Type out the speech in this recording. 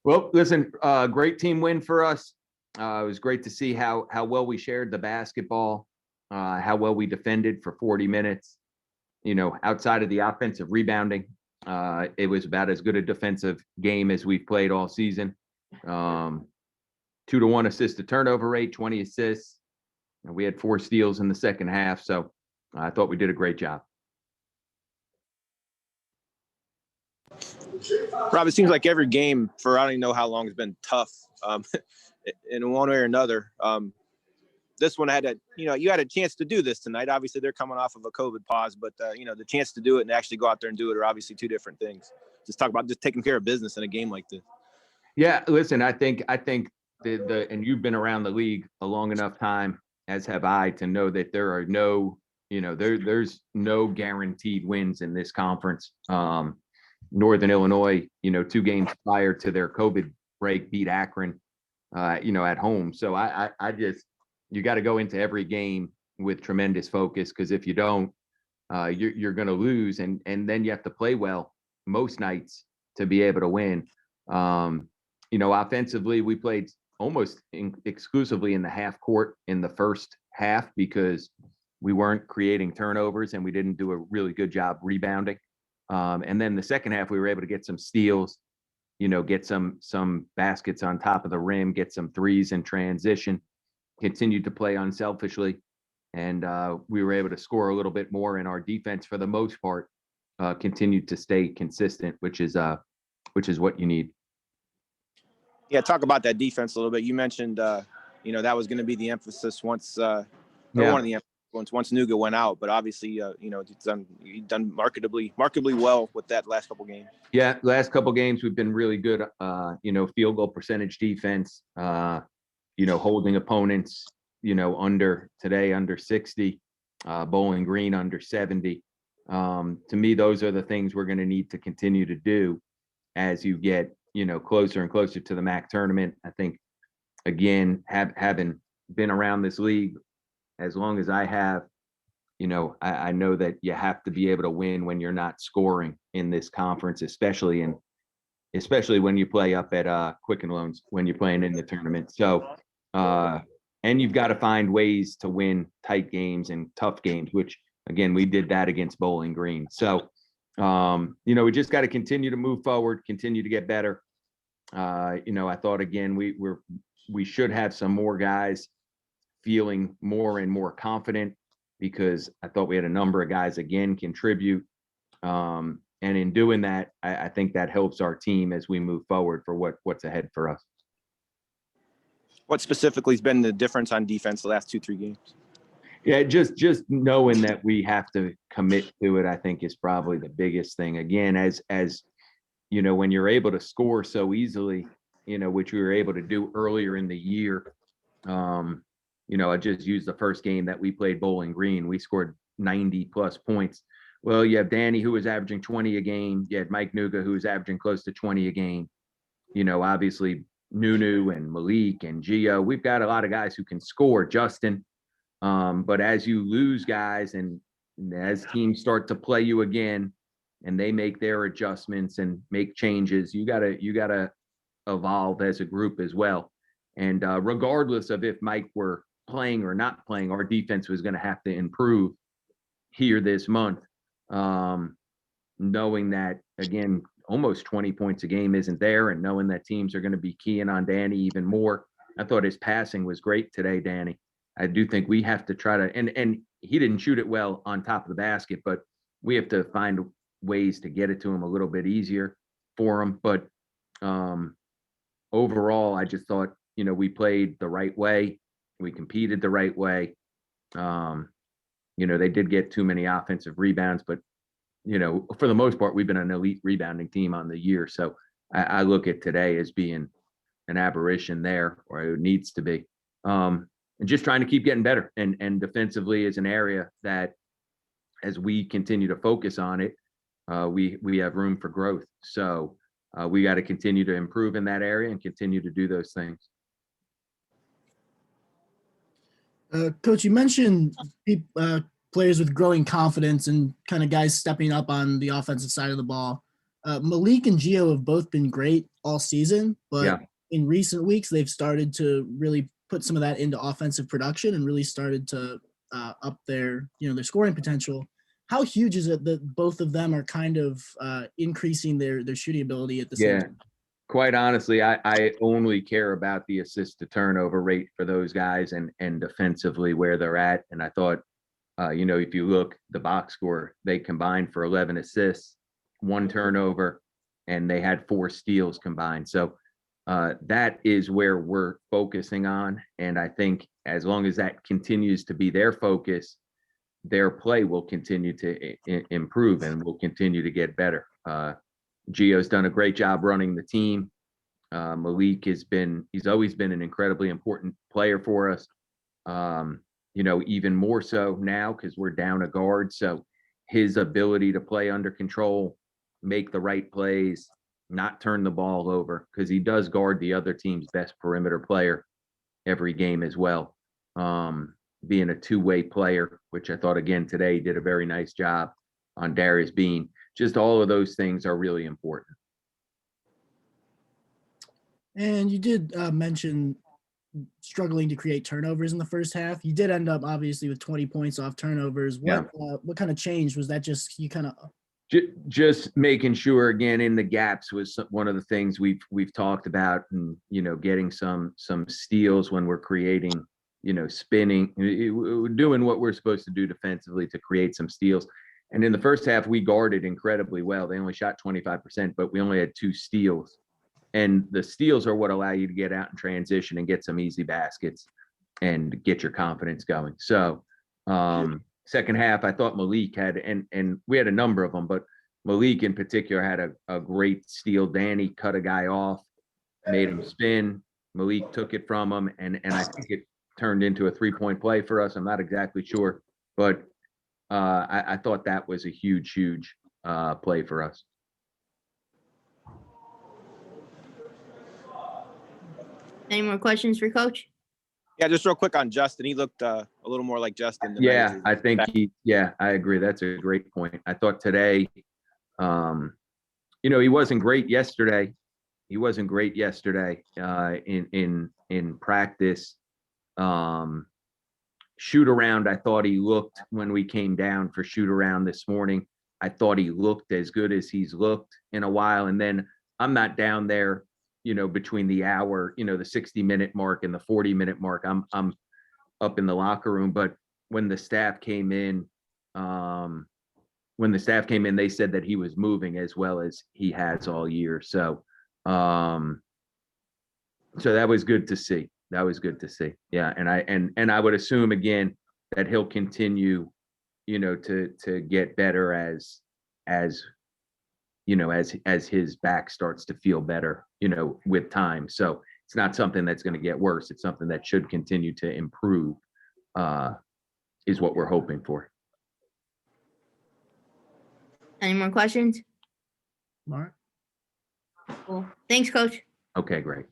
Well, listen, great team win for us. It was great to see how well we shared the basketball, how well we defended for 40 minutes. Outside of the offensive rebounding, it was about as good a defensive game as we've played all season. 2-to-1 assist to turnover rate, 20 assists. And we had 4 steals in the second half, so I thought we did a great job. Rob, it seems like every game for I don't even know how long has been tough in one way or another. This one had you had a chance to do this tonight. Obviously, they're coming off of a COVID pause, but the chance to do it and actually go out there and do it are obviously two different things. Just talk about just taking care of business in a game like this. Yeah, listen, I think the and you've been around the league a long enough time, as have I, to know that there are no, there's no guaranteed wins in this conference. Northern Illinois, 2 games prior to their COVID break, beat Akron, at home. So I just, you got to go into every game with tremendous focus, because if you don't, you're going to lose, and then you have to play well most nights to be able to win. Offensively, we played almost exclusively in the half court in the first half because we weren't creating turnovers and we didn't do a really good job rebounding. And then the second half, we were able to get some steals, get some baskets on top of the rim, get some threes in transition, continued to play unselfishly. And we were able to score a little bit more, and our defense, for the most part, continued to stay consistent, which is what you need. Yeah, talk about that defense a little bit. You mentioned, that was going to be the emphasis once, one of the emphasis once Nuga went out. But obviously, you've done markedly well with that last couple games. Yeah, last couple games we've been really good. Field goal percentage defense. Holding opponents, under 60. Bowling Green under 70. To me, those are the things we're going to need to continue to do as you get closer and closer to the MAC tournament. I think, again, having been around this league as long as I have, I know that you have to be able to win when you're not scoring in this conference, especially when you play up at Quicken Loans, when you're playing in the tournament. So, and you've got to find ways to win tight games and tough games, which, again, we did that against Bowling Green. So, we just got to continue to move forward, continue to get better. I thought, again, we should have some more guys feeling more and more confident, because I thought we had a number of guys, again, contribute. And in doing that, I think that helps our team as we move forward for what's ahead for us. What specifically has been the difference on defense the last 2-3 games? Yeah, just knowing that we have to commit to it, I think, is probably the biggest thing. Again, as when you're able to score so easily, which we were able to do earlier in the year. I just used the first game that we played Bowling Green. We scored 90 plus points. Well, you have Danny, who was averaging 20 a game. You had Mike Nuga, who was averaging close to 20 a game. Obviously Nunu and Malik and Gio. We've got a lot of guys who can score, Justin. But as you lose guys and as teams start to play you again and they make their adjustments and make changes, you gotta evolve as a group as well. And regardless of if Mike were playing or not playing, our defense was going to have to improve here this month. Knowing that, again, almost 20 points a game isn't there, and knowing that teams are going to be keying on Danny even more. I thought his passing was great today, Danny. I do think we have to try to, and he didn't shoot it well on top of the basket, but we have to find ways to get it to him a little bit easier for him. But overall, I just thought, we played the right way. We competed the right way. They did get too many offensive rebounds, but, for the most part, we've been an elite rebounding team on the year. So I look at today as being an aberration there, or it needs to be. And just trying to keep getting better. And defensively is an area that, as we continue to focus on it, we have room for growth. So we got to continue to improve in that area and continue to do those things. Coach, you mentioned players with growing confidence and kind of guys stepping up on the offensive side of the ball. Malik and Gio have both been great all season, but Yeah. in recent weeks they've started to really put some of that into offensive production and really started to up their their scoring potential. How huge is it that both of them are kind of increasing their shooting ability at the same Yeah. time? Quite honestly, I only care about the assist to turnover rate for those guys and defensively where they're at. And I thought, if you look the box score, they combined for 11 assists, 1 turnover, and they had 4 steals combined. So that is where we're focusing on. And I think as long as that continues to be their focus, their play will continue to improve and will continue to get better. Gio's done a great job running the team. Malik he's always been an incredibly important player for us. Even more so now because we're down a guard. So his ability to play under control, make the right plays, not turn the ball over, because he does guard the other team's best perimeter player every game as well. Being a two-way player, which I thought again today did a very nice job on Darius Bean. Just all of those things are really important. And you did mention struggling to create turnovers in the first half. You did end up obviously with 20 points off turnovers. What kind of change was that? Just you kind of just making sure again in the gaps was one of the things we've talked about, and getting some steals when we're creating, spinning, doing what we're supposed to do defensively to create some steals. And in the first half, we guarded incredibly well. They only shot 25%, but we only had 2 steals. And the steals are what allow you to get out in transition and get some easy baskets and get your confidence going. So second half, I thought Malik had, and we had a number of them, but Malik in particular had a great steal. Danny cut a guy off, made him spin. Malik took it from him, and I think it turned into a 3-point play for us. I'm not exactly sure, but I thought that was a huge play for us. Any more questions for Coach? Yeah, just real quick on Justin. He looked a little more like Justin. Yeah, I think I agree. That's a great point. I thought today, he wasn't great yesterday. In practice. Shoot around, I thought he looked when we came down for shoot around this morning. I thought he looked as good as he's looked in a while. And then I'm not down there, between the hour, the 60-minute mark and the 40-minute mark. I'm up in the locker room. But when the staff came in, they said that he was moving as well as he has all year. So that was good to see. Yeah. And I would assume again that he'll continue, to get better as his back starts to feel better, with time. So it's not something that's going to get worse. It's something that should continue to improve, is what we're hoping for. Any more questions? Mark. Cool. Thanks, Coach. Okay, great.